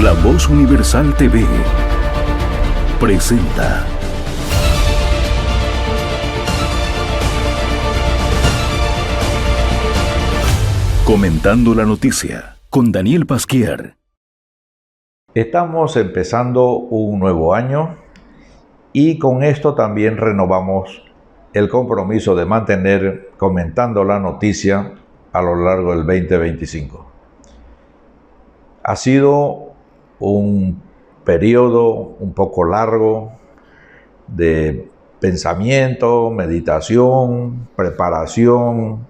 La Voz Universal TV presenta Comentando la Noticia con Daniel Pasquier. Estamos empezando un nuevo año y con esto también renovamos el compromiso de mantener Comentando la Noticia a lo largo del 2025. Ha sido un periodo un poco largo de pensamiento, meditación, preparación.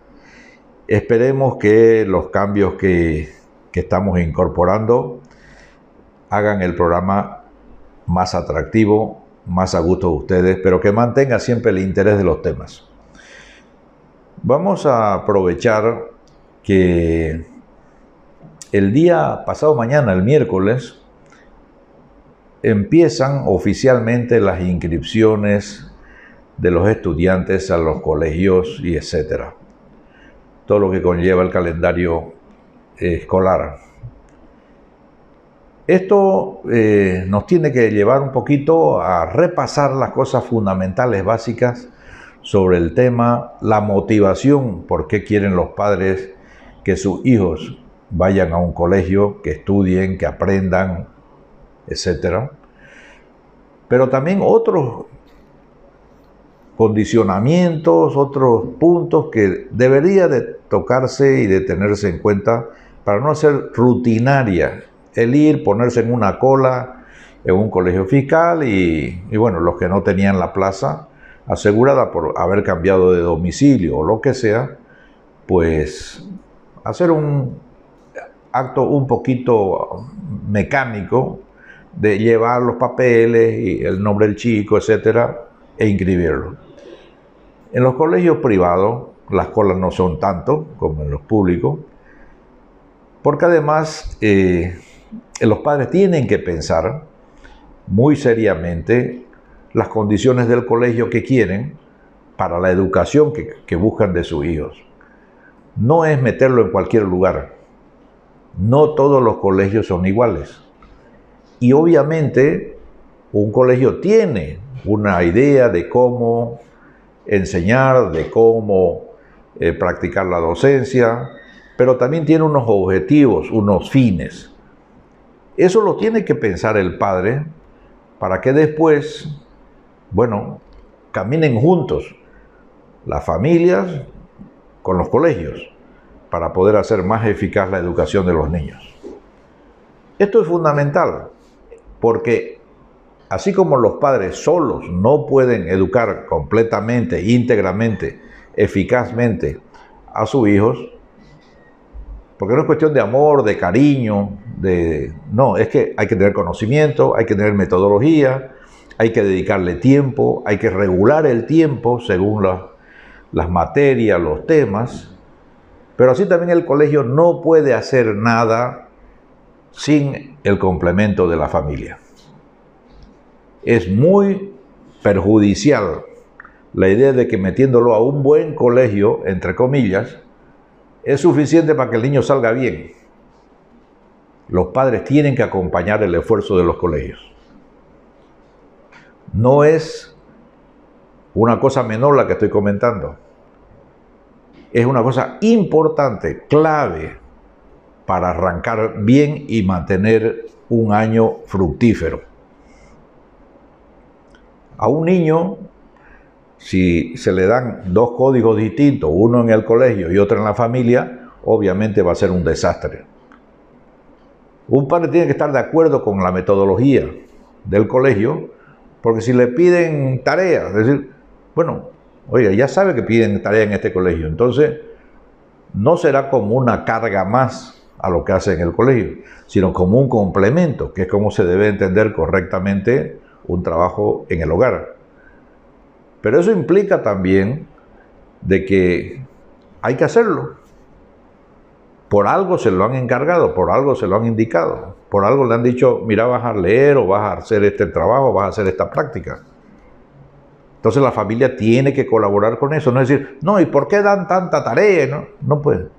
Esperemos que los cambios que estamos incorporando hagan el programa más atractivo, más a gusto de ustedes, pero que mantenga siempre el interés de los temas. Vamos a aprovechar que el día pasado mañana, el miércoles, empiezan oficialmente las inscripciones de los estudiantes a los colegios y etcétera. Todo lo que conlleva el calendario escolar. Esto nos tiene que llevar un poquito a repasar las cosas fundamentales, básicas, sobre el tema, la motivación, por qué quieren los padres que sus hijos vayan a un colegio, que estudien, que aprendan, etc. Pero también otros condicionamientos, otros puntos que debería de tocarse y de tenerse en cuenta para no ser rutinaria el ir, ponerse en una cola en un colegio fiscal y bueno, los que no tenían la plaza asegurada por haber cambiado de domicilio o lo que sea, pues hacer un acto un poquito mecánico de llevar los papeles y el nombre del chico, etcétera, e inscribirlo. En los colegios privados las colas no son tanto como en los públicos, porque además los padres tienen que pensar muy seriamente las condiciones del colegio que quieren para la educación que buscan de sus hijos. No es meterlo en cualquier lugar. No todos los colegios son iguales. Y obviamente un colegio tiene una idea de cómo enseñar, de cómo practicar la docencia, pero también tiene unos objetivos, unos fines. Eso lo tiene que pensar el padre para que después, bueno, caminen juntos las familias con los colegios para poder hacer más eficaz la educación de los niños. Esto es fundamental porque así como los padres solos no pueden educar completamente, íntegramente, eficazmente a sus hijos, porque no es cuestión de amor, de cariño, no, es que hay que tener conocimiento, hay que tener metodología, hay que dedicarle tiempo, hay que regular el tiempo según las materias, los temas, pero así también el colegio no puede hacer nada sin el complemento de la familia. Es muy perjudicial la idea de que metiéndolo a un buen colegio, entre comillas, es suficiente para que el niño salga bien. Los padres tienen que acompañar el esfuerzo de los colegios. No es una cosa menor la que estoy comentando. Es una cosa importante, clave, para arrancar bien y mantener un año fructífero. A un niño, si se le dan dos códigos distintos, uno en el colegio y otro en la familia, obviamente va a ser un desastre. Un padre tiene que estar de acuerdo con la metodología del colegio, porque si le piden tareas, es decir, bueno, oiga, ya sabe que piden tarea en este colegio, entonces no será como una carga más a lo que hace en el colegio, sino como un complemento, que es como se debe entender correctamente un trabajo en el hogar. Pero eso implica también de que hay que hacerlo. Por algo se lo han encargado, por algo se lo han indicado, por algo le han dicho, mira, vas a leer o vas a hacer este trabajo, vas a hacer esta práctica. Entonces la familia tiene que colaborar con eso, no es decir, no, ¿y por qué dan tanta tarea? No puede.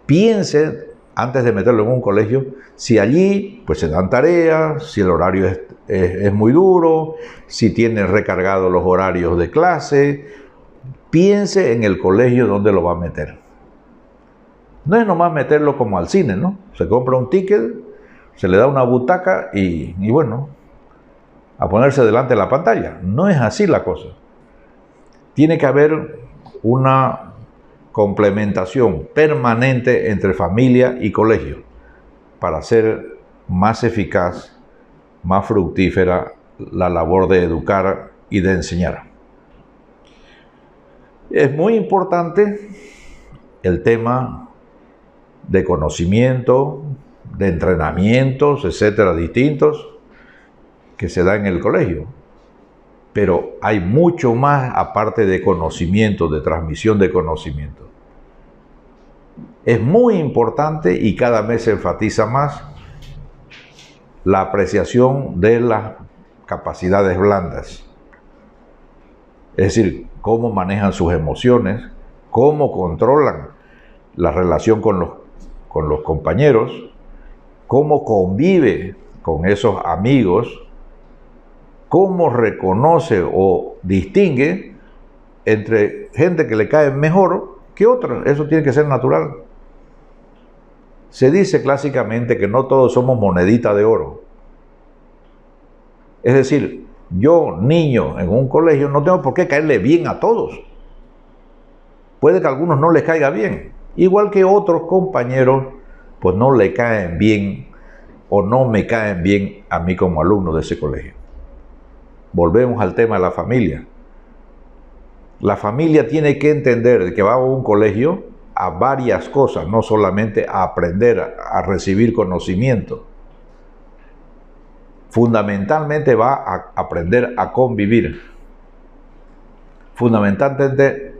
Piense antes de meterlo en un colegio, si allí pues se dan tareas, si el horario es muy duro, si tiene recargados los horarios de clase. Piense en el colegio donde lo va a meter. No es nomás meterlo como al cine, ¿no? Se compra un ticket, se le da una butaca y bueno, a ponerse delante de la pantalla. No es así la cosa. Tiene que haber una complementación permanente entre familia y colegio para hacer más eficaz, más fructífera la labor de educar y de enseñar. Es muy importante el tema de conocimiento, de entrenamientos, etcétera, distintos que se da en el colegio. Pero hay mucho más aparte de conocimiento, de transmisión de conocimiento. Es muy importante y cada vez se enfatiza más la apreciación de las capacidades blandas. Es decir, cómo manejan sus emociones, cómo controlan la relación con los compañeros, cómo convive con esos amigos, cómo reconoce o distingue entre gente que le cae mejor que otra. Eso tiene que ser natural. Se dice clásicamente que no todos somos monedita de oro. Es decir, yo, niño, en un colegio, no tengo por qué caerle bien a todos. Puede que a algunos no les caiga bien. Igual que otros compañeros, pues no le caen bien o no me caen bien a mí como alumno de ese colegio. Volvemos al tema de la familia. La familia tiene que entender que va a un colegio a varias cosas, no solamente a aprender, a recibir conocimiento. Fundamentalmente va a aprender a convivir. Fundamentalmente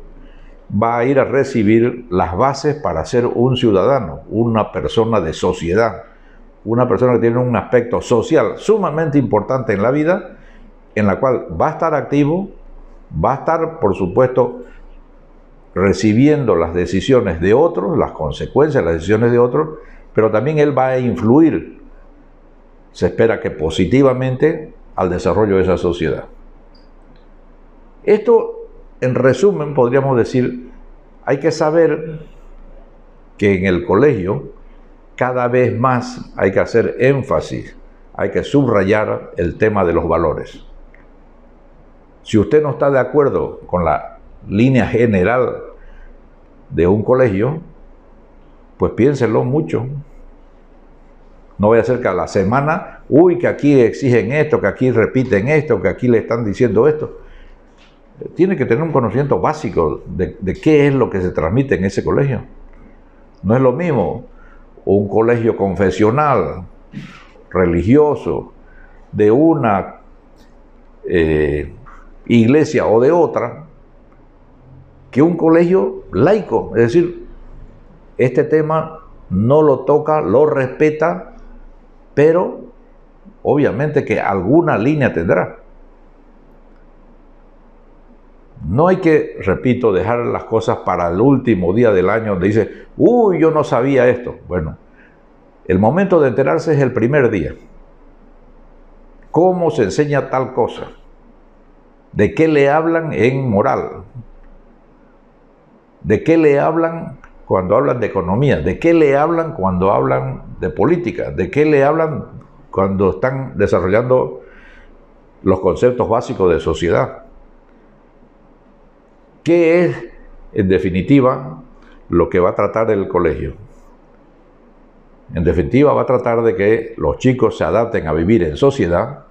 va a ir a recibir las bases para ser un ciudadano, una persona de sociedad, una persona que tiene un aspecto social sumamente importante en la vida, en la cual va a estar activo, va a estar, por supuesto, recibiendo las decisiones de otros, las consecuencias de las decisiones de otros, pero también él va a influir, se espera que positivamente, al desarrollo de esa sociedad. Esto, en resumen, podríamos decir, hay que saber que en el colegio cada vez más hay que hacer énfasis, hay que subrayar el tema de los valores. Si usted no está de acuerdo con la línea general de un colegio, pues piénselo mucho. No vaya a ser que a la semana, que aquí exigen esto, que aquí repiten esto, que aquí le están diciendo esto. Tiene que tener un conocimiento básico de qué es lo que se transmite en ese colegio. No es lo mismo un colegio confesional, religioso, de una iglesia o de otra, que un colegio laico. Es decir, este tema no lo toca, lo respeta, pero obviamente que alguna línea tendrá. No hay que, repito, dejar las cosas para el último día del año donde dice, yo no sabía esto. Bueno, el momento de enterarse es el primer día. ¿Cómo se enseña tal cosa? ¿De qué le hablan en moral? ¿De qué le hablan cuando hablan de economía? ¿De qué le hablan cuando hablan de política? ¿De qué le hablan cuando están desarrollando los conceptos básicos de sociedad? ¿Qué es, en definitiva, lo que va a tratar el colegio? En definitiva, va a tratar de que los chicos se adapten a vivir en sociedad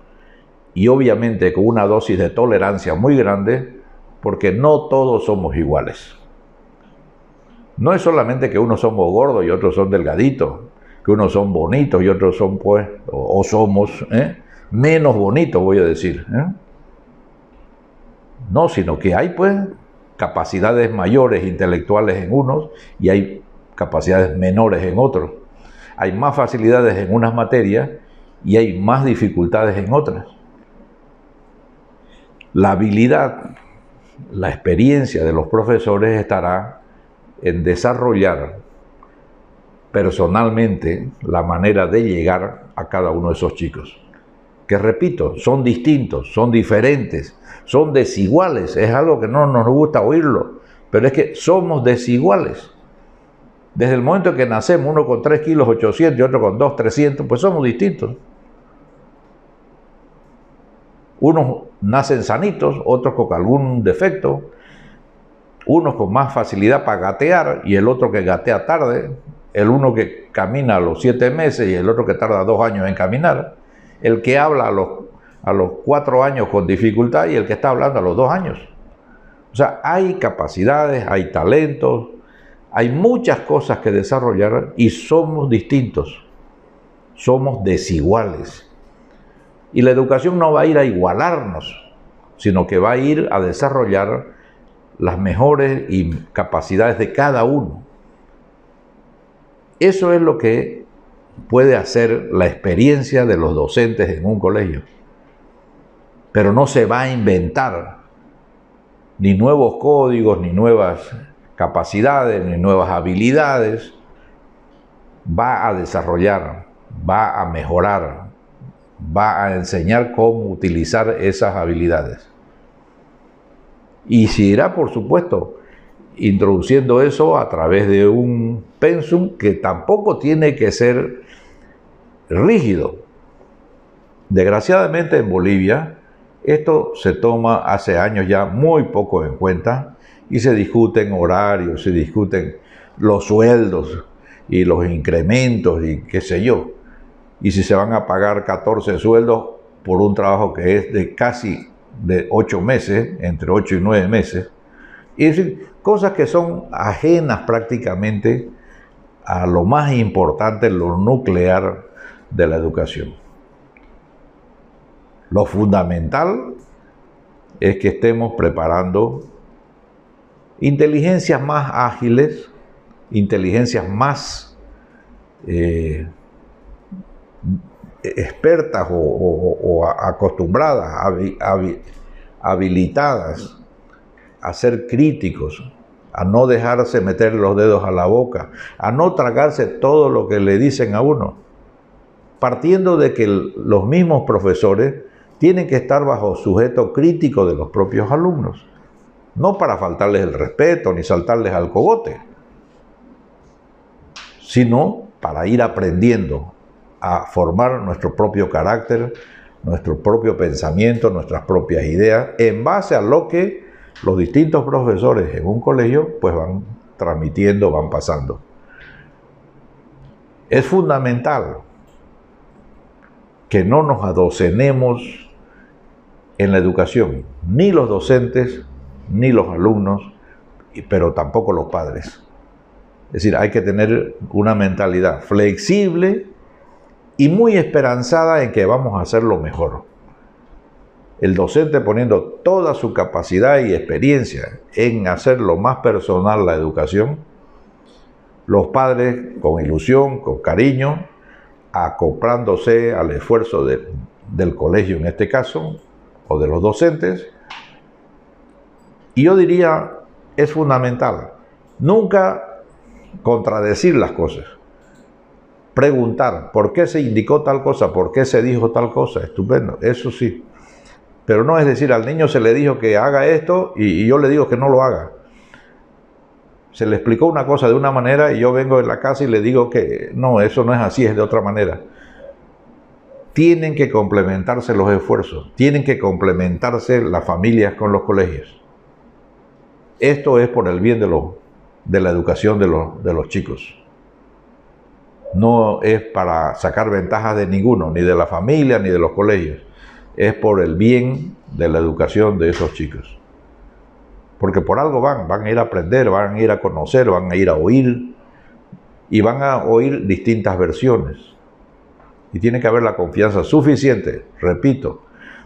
y obviamente con una dosis de tolerancia muy grande, porque no todos somos iguales. No es solamente que unos somos gordos y otros son delgaditos, que unos son bonitos y otros son, pues, o somos menos bonitos, voy a decir. No, sino que hay, pues, capacidades mayores intelectuales en unos y hay capacidades menores en otros. Hay más facilidades en unas materias y hay más dificultades en otras. La habilidad, la experiencia de los profesores estará en desarrollar personalmente la manera de llegar a cada uno de esos chicos. Que repito, son distintos, son diferentes, son desiguales. Es algo que no nos gusta oírlo, pero es que somos desiguales. Desde el momento en que nacemos, uno con 3 kilos 800 y otro con 2 300, pues somos distintos. Unos nacen sanitos, otros con algún defecto, unos con más facilidad para gatear y el otro que gatea tarde, el uno que camina a los 7 meses y el otro que tarda 2 años en caminar, el que habla a los 4 años con dificultad y el que está hablando a los 2 años. O sea, hay capacidades, hay talentos, hay muchas cosas que desarrollar y somos distintos, somos desiguales. Y la educación no va a ir a igualarnos, sino que va a ir a desarrollar las mejores capacidades de cada uno. Eso es lo que puede hacer la experiencia de los docentes en un colegio. Pero no se va a inventar ni nuevos códigos, ni nuevas capacidades, ni nuevas habilidades. Va a desarrollar, va a mejorar, va a enseñar cómo utilizar esas habilidades. Y se irá, por supuesto, introduciendo eso a través de un pensum que tampoco tiene que ser rígido. Desgraciadamente en Bolivia esto se toma hace años ya muy poco en cuenta y se discuten horarios, se discuten los sueldos y los incrementos y qué sé yo. Y si se van a pagar 14 sueldos por un trabajo que es de casi de 8 meses, entre 8 y 9 meses, y es decir, cosas que son ajenas prácticamente a lo más importante, lo nuclear de la educación. Lo fundamental es que estemos preparando inteligencias más ágiles, inteligencias más expertas o acostumbradas, habilitadas a ser críticos, a no dejarse meter los dedos a la boca, a no tragarse todo lo que le dicen a uno, partiendo de que los mismos profesores tienen que estar bajo sujeto crítico de los propios alumnos, no para faltarles el respeto ni saltarles al cogote, sino para ir aprendiendo a formar nuestro propio carácter, nuestro propio pensamiento, nuestras propias ideas, en base a lo que los distintos profesores en un colegio pues van transmitiendo, van pasando. Es fundamental que no nos adocenemos en la educación, ni los docentes, ni los alumnos, pero tampoco los padres. Es decir, hay que tener una mentalidad flexible y muy esperanzada en que vamos a hacerlo mejor. El docente poniendo toda su capacidad y experiencia en hacer lo más personal la educación, los padres con ilusión, con cariño, acoplándose al esfuerzo del colegio en este caso, o de los docentes. Y yo diría, es fundamental nunca contradecir las cosas. Preguntar, ¿por qué se indicó tal cosa? ¿Por qué se dijo tal cosa? Estupendo, eso sí. Pero no es decir, al niño se le dijo que haga esto y yo le digo que no lo haga. Se le explicó una cosa de una manera y yo vengo en la casa y le digo que no, eso no es así, es de otra manera. Tienen que complementarse los esfuerzos, tienen que complementarse las familias con los colegios. Esto es por el bien de la educación de los chicos. No es para sacar ventajas de ninguno, ni de la familia, ni de los colegios. Es por el bien de la educación de esos chicos. Porque por algo van a ir a aprender, van a ir a conocer, van a ir a oír, y van a oír distintas versiones. Y tiene que haber la confianza suficiente, repito,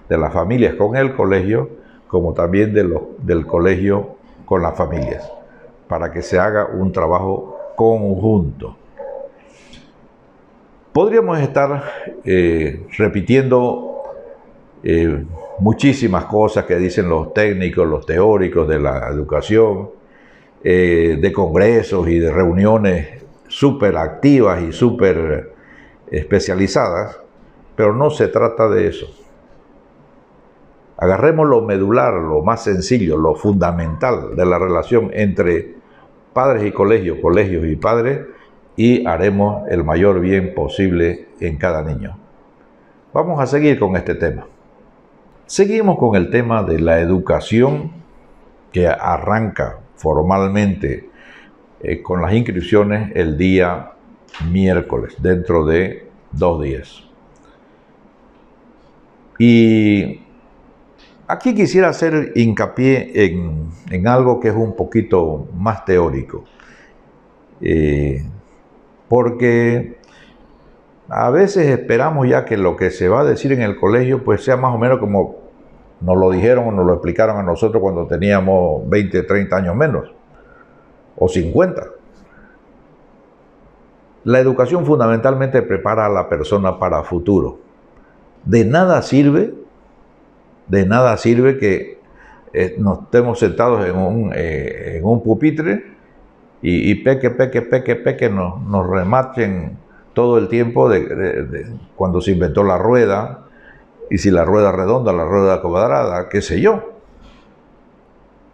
de las familias con el colegio, como también del colegio con las familias, para que se haga un trabajo conjunto. Podríamos estar repitiendo muchísimas cosas que dicen los técnicos, los teóricos de la educación, de congresos y de reuniones súper activas y súper especializadas, pero no se trata de eso. Agarremos lo medular, lo más sencillo, lo fundamental de la relación entre padres y colegios, colegios y padres, y haremos el mayor bien posible en cada niño. Vamos a seguir con este tema. Seguimos con el tema de la educación que arranca formalmente con las inscripciones el día miércoles, dentro de 2 días. Y aquí quisiera hacer hincapié en algo que es un poquito más teórico, porque a veces esperamos ya que lo que se va a decir en el colegio pues sea más o menos como nos lo dijeron o nos lo explicaron a nosotros cuando teníamos 20, 30 años menos, o 50. La educación fundamentalmente prepara a la persona para futuro. De nada sirve que nos estemos sentados en un pupitre y peque nos remachen todo el tiempo de cuando se inventó la rueda, y si la rueda redonda, la rueda cuadrada, qué sé yo.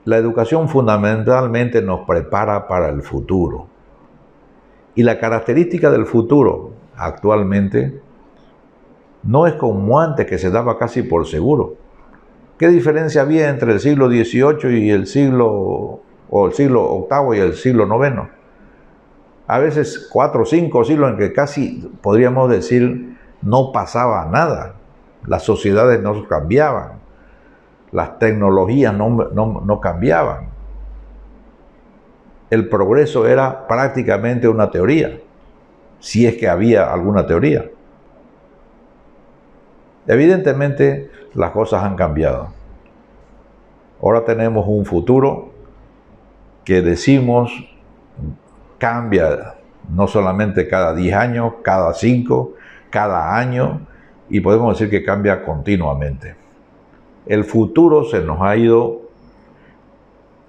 La educación fundamentalmente nos prepara para el futuro. Y la característica del futuro actualmente no es como antes, que se daba casi por seguro. ¿Qué diferencia había entre el siglo XVIII y el siglo VIII y el siglo IX? A veces 4 o 5 siglos en que casi podríamos decir no pasaba nada. Las sociedades no cambiaban, las tecnologías no cambiaban. El progreso era prácticamente una teoría, si es que había alguna teoría. Evidentemente las cosas han cambiado. Ahora tenemos un futuro que decimos cambia no solamente cada 10 años, cada 5, cada año, y podemos decir que cambia continuamente. El futuro se nos ha ido,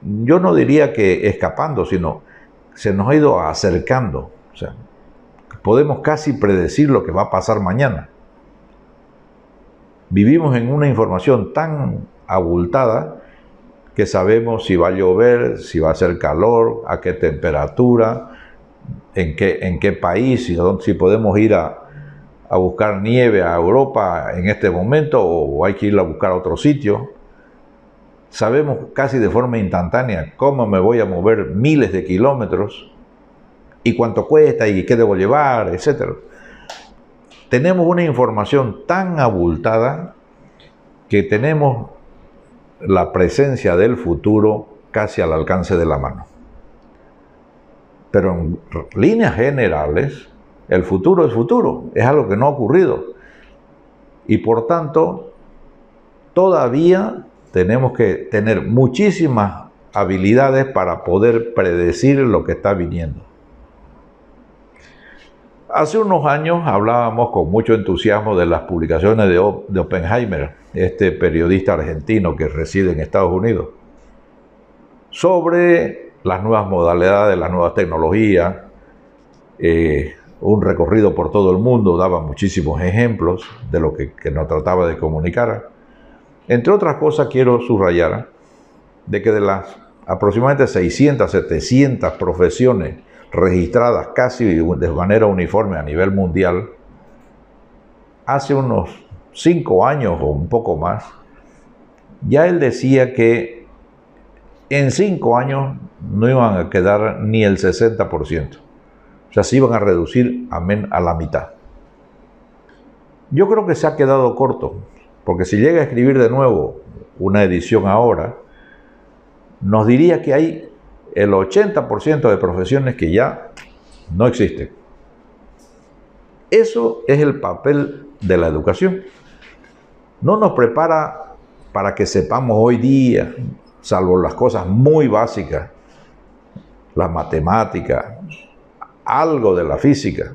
yo no diría que escapando, sino se nos ha ido acercando. O sea, podemos casi predecir lo que va a pasar mañana. Vivimos en una información tan abultada que sabemos si va a llover, si va a hacer calor, a qué temperatura, en qué país, si podemos ir a buscar nieve a Europa en este momento o hay que ir a buscar a otro sitio. Sabemos casi de forma instantánea cómo me voy a mover miles de kilómetros y cuánto cuesta y qué debo llevar, etc. Tenemos una información tan abultada que tenemos la presencia del futuro casi al alcance de la mano. Pero en líneas generales, el futuro es futuro, es algo que no ha ocurrido. Y por tanto, todavía tenemos que tener muchísimas habilidades para poder predecir lo que está viniendo. Hace unos años hablábamos con mucho entusiasmo de las publicaciones de Oppenheimer, este periodista argentino que reside en Estados Unidos, sobre las nuevas modalidades, las nuevas tecnologías, un recorrido por todo el mundo, daba muchísimos ejemplos de lo que nos trataba de comunicar. Entre otras cosas, quiero subrayar de que de las aproximadamente 600, 700 profesiones registradas casi de manera uniforme a nivel mundial, hace unos 5 años o un poco más, ya él decía que en 5 años no iban a quedar ni el 60%. O sea, se iban a reducir a la mitad. Yo creo que se ha quedado corto, porque si llega a escribir de nuevo una edición ahora, nos diría que hay el 80% de profesiones que ya no existen. Eso es el papel de la educación. No nos prepara para que sepamos hoy día, salvo las cosas muy básicas, la matemática, algo de la física,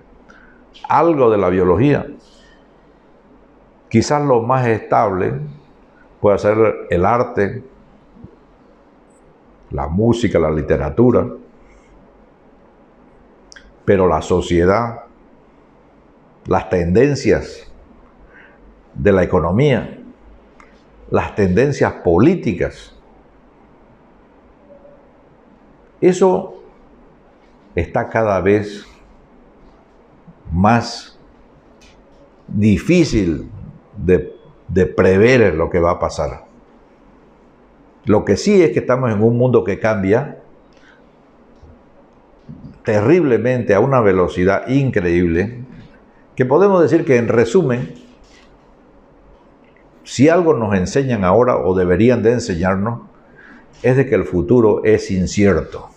algo de la biología. Quizás lo más estable pueda ser el arte, la música, la literatura. pero la sociedad, las tendencias de la economía, las tendencias políticas, eso está cada vez más difícil de prever lo que va a pasar. Lo que sí es que estamos en un mundo que cambia terriblemente a una velocidad increíble, que podemos decir que, en resumen, si algo nos enseñan ahora o deberían de enseñarnos, es de que el futuro es incierto.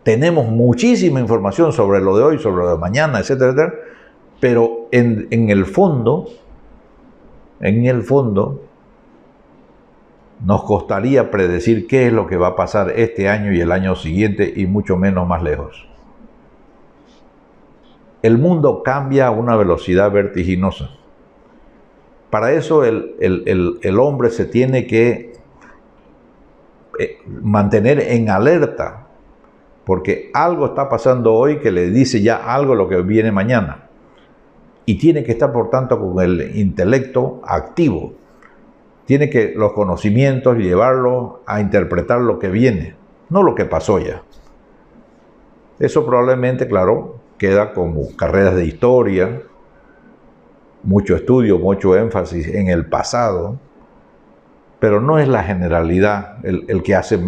Tenemos muchísima información sobre lo de hoy, sobre lo de mañana, etcétera, etcétera, pero en el fondo, nos costaría predecir qué es lo que va a pasar este año y el año siguiente, y mucho menos más lejos. El mundo cambia a una velocidad vertiginosa. Para eso el hombre se tiene que mantener en alerta, porque algo está pasando hoy que le dice ya algo lo que viene mañana. Y tiene que estar, por tanto, con el intelecto activo. Tiene que los conocimientos llevarlos a interpretar lo que viene, no lo que pasó ya. Eso probablemente, claro, queda como carreras de historia, mucho estudio, mucho énfasis en el pasado, pero no es la generalidad el que hace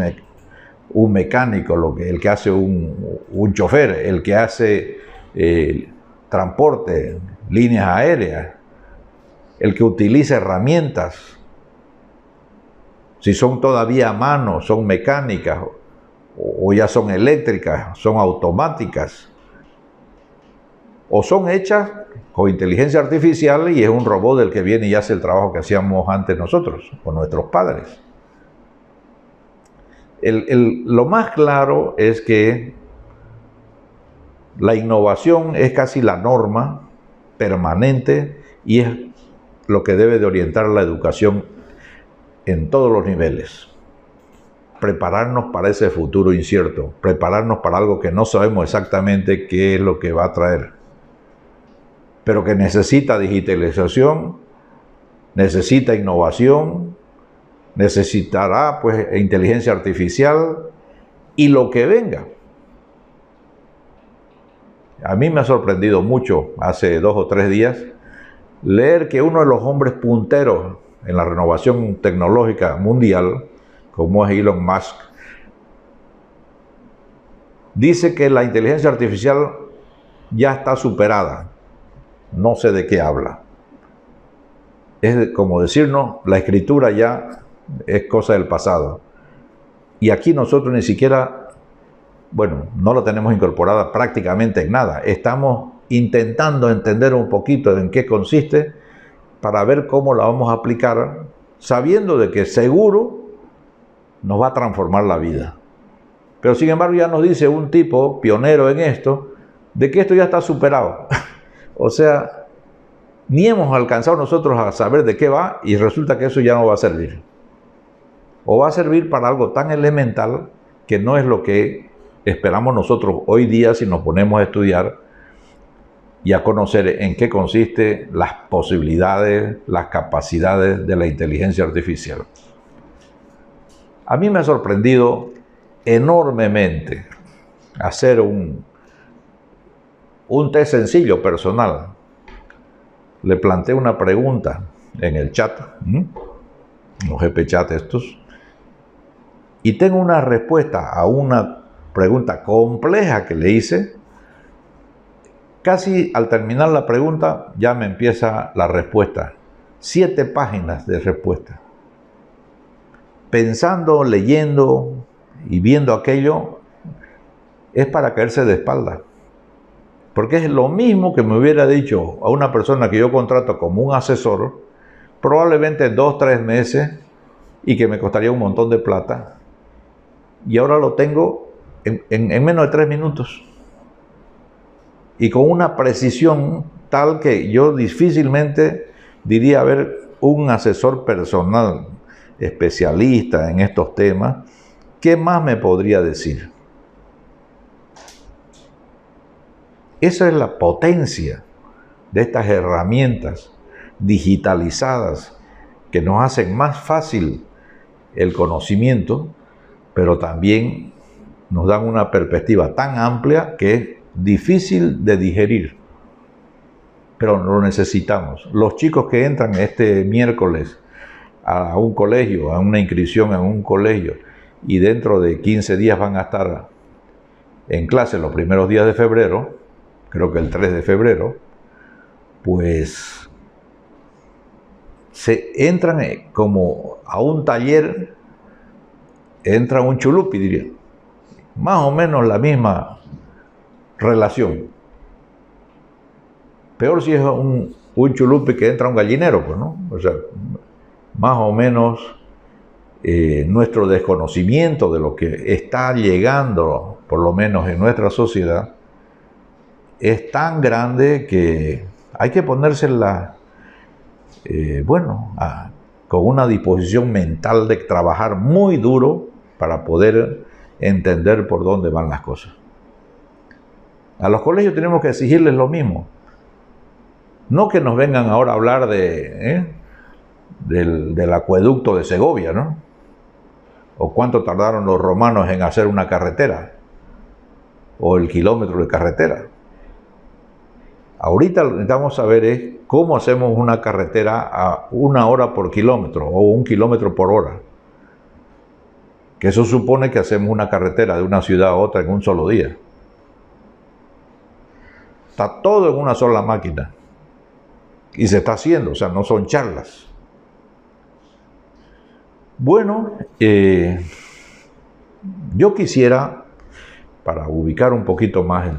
un mecánico, el que hace un chofer, el que hace transporte, líneas aéreas, el que utiliza herramientas. Si son todavía a mano, son mecánicas, o ya son eléctricas, son automáticas, o son hechas con inteligencia artificial y es un robot el que viene y hace el trabajo que hacíamos antes nosotros, con nuestros padres. Lo más claro es que la innovación es casi la norma permanente y es lo que debe de orientar la educación en todos los niveles. Prepararnos para ese futuro incierto, prepararnos para algo que no sabemos exactamente qué es lo que va a traer, pero que necesita digitalización, necesita innovación, necesitará pues inteligencia artificial y lo que venga. A mí me ha sorprendido mucho hace 2 o 3 días leer que uno de los hombres punteros en la renovación tecnológica mundial, como es Elon Musk, dice que la inteligencia artificial ya está superada. No sé de qué habla. Es como decirnos, la escritura ya es cosa del pasado. Y aquí nosotros ni siquiera, no la tenemos incorporada prácticamente en nada. Estamos intentando entender un poquito en qué consiste para ver cómo la vamos a aplicar, sabiendo de que seguro nos va a transformar la vida. Pero sin embargo ya nos dice un tipo pionero en esto, de que esto ya está superado. O sea, ni hemos alcanzado nosotros a saber de qué va y resulta que eso ya no va a servir. O va a servir para algo tan elemental que no es lo que esperamos nosotros hoy día si nos ponemos a estudiar y a conocer en qué consiste las posibilidades, las capacidades de la inteligencia artificial. A mí me ha sorprendido enormemente hacer un test sencillo personal. Le planteé una pregunta en el chat, los GP chat estos, y tengo una respuesta a una pregunta compleja que le hice. Casi al terminar la pregunta ya me empieza la respuesta. 7 páginas de respuesta. Pensando, leyendo y viendo aquello, es para caerse de espalda. Porque es lo mismo que me hubiera dicho a una persona que yo contrato como un asesor, probablemente en 2 o 3 meses, y que me costaría un montón de plata. Y ahora lo tengo en menos de 3 minutos. Y con una precisión tal que yo difícilmente diría haber un asesor personal especialista en estos temas. ¿Qué más me podría decir? Esa es la potencia de estas herramientas digitalizadas que nos hacen más fácil el conocimiento, pero también nos dan una perspectiva tan amplia que es difícil de digerir. Pero lo necesitamos. Los chicos que entran este miércoles a un colegio, a una inscripción en un colegio, y dentro de 15 días van a estar en clase los primeros días de febrero, creo que el 3 de febrero, pues se entran como a un taller, entra un chulupi, diría. Más o menos la misma relación. Peor si es un chulupi que entra a un gallinero, pues, ¿no? O sea, más o menos nuestro desconocimiento de lo que está llegando, por lo menos en nuestra sociedad, es tan grande que hay que ponérsela, con una disposición mental de trabajar muy duro para poder entender por dónde van las cosas. A los colegios tenemos que exigirles lo mismo. No que nos vengan ahora a hablar del acueducto de Segovia, ¿no? O cuánto tardaron los romanos en hacer una carretera, o el kilómetro de carretera. Ahorita lo que necesitamos saber es cómo hacemos una carretera a 1 hora por kilómetro, o 1 kilómetro por hora. Que eso supone que hacemos una carretera de una ciudad a otra en un solo día. Está todo en una sola máquina. Y se está haciendo, o sea, no son charlas. Bueno, yo quisiera, para ubicar un poquito más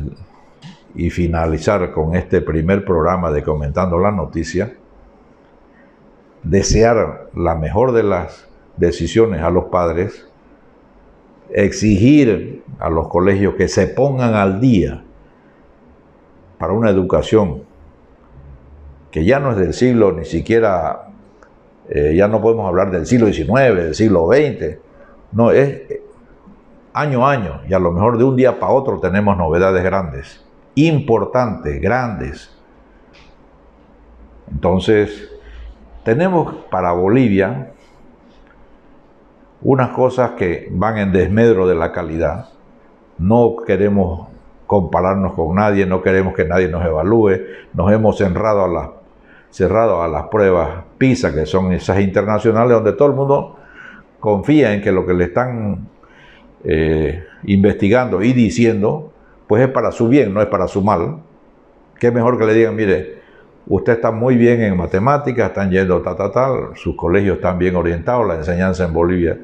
y finalizar con este primer programa de Comentando la Noticia, desear la mejor de las decisiones a los padres, exigir a los colegios que se pongan al día para una educación que ya no es del siglo, ni siquiera, ya no podemos hablar del siglo XIX, del siglo XX, no, es año a año, y a lo mejor de un día para otro tenemos novedades grandes, importantes, grandes. Entonces, tenemos para Bolivia unas cosas que van en desmedro de la calidad. No queremos compararnos con nadie, no queremos que nadie nos evalúe, nos hemos cerrado a las pruebas PISA, que son esas internacionales, donde todo el mundo confía en que lo que le están investigando y diciendo, pues es para su bien, no es para su mal. Qué mejor que le digan, mire, usted está muy bien en matemáticas, están yendo tal, sus colegios están bien orientados, la enseñanza en Bolivia.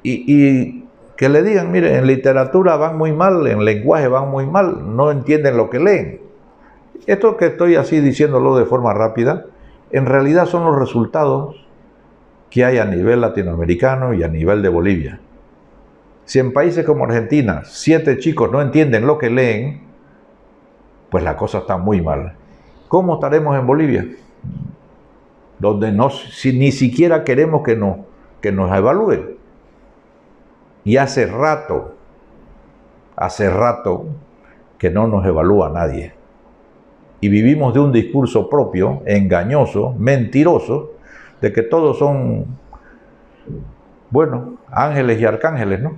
Y que le digan, mire, en literatura van muy mal, en lenguaje van muy mal, no entienden lo que leen. Esto que estoy así diciéndolo de forma rápida, en realidad son los resultados que hay a nivel latinoamericano y a nivel de Bolivia. Si en países como Argentina 7 chicos no entienden lo que leen, pues la cosa está muy mal. ¿Cómo estaremos en Bolivia? Donde ni siquiera queremos que nos evalúen. Y hace rato que no nos evalúa nadie. Y vivimos de un discurso propio, engañoso, mentiroso, de que todos son, ángeles y arcángeles, ¿no?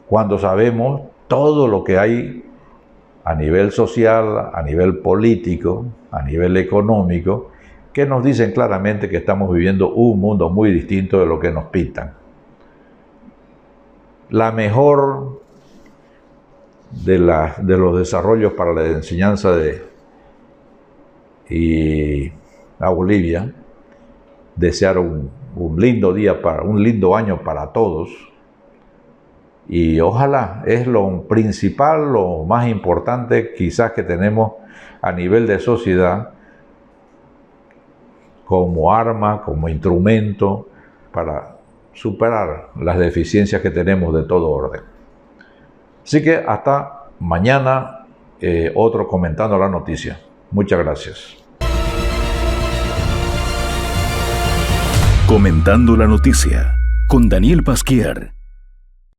Cuando sabemos todo lo que hay a nivel social, a nivel político, a nivel económico, que nos dicen claramente que estamos viviendo un mundo muy distinto de lo que nos pintan. La mejor de los desarrollos para la enseñanza a Bolivia, desear un lindo día, un lindo año para todos. Y ojalá, es lo principal, lo más importante quizás que tenemos a nivel de sociedad, como arma, como instrumento para superar las deficiencias que tenemos de todo orden. Así que hasta mañana, otro Comentando la Noticia. Muchas gracias. Comentando la Noticia con Daniel Pasquier.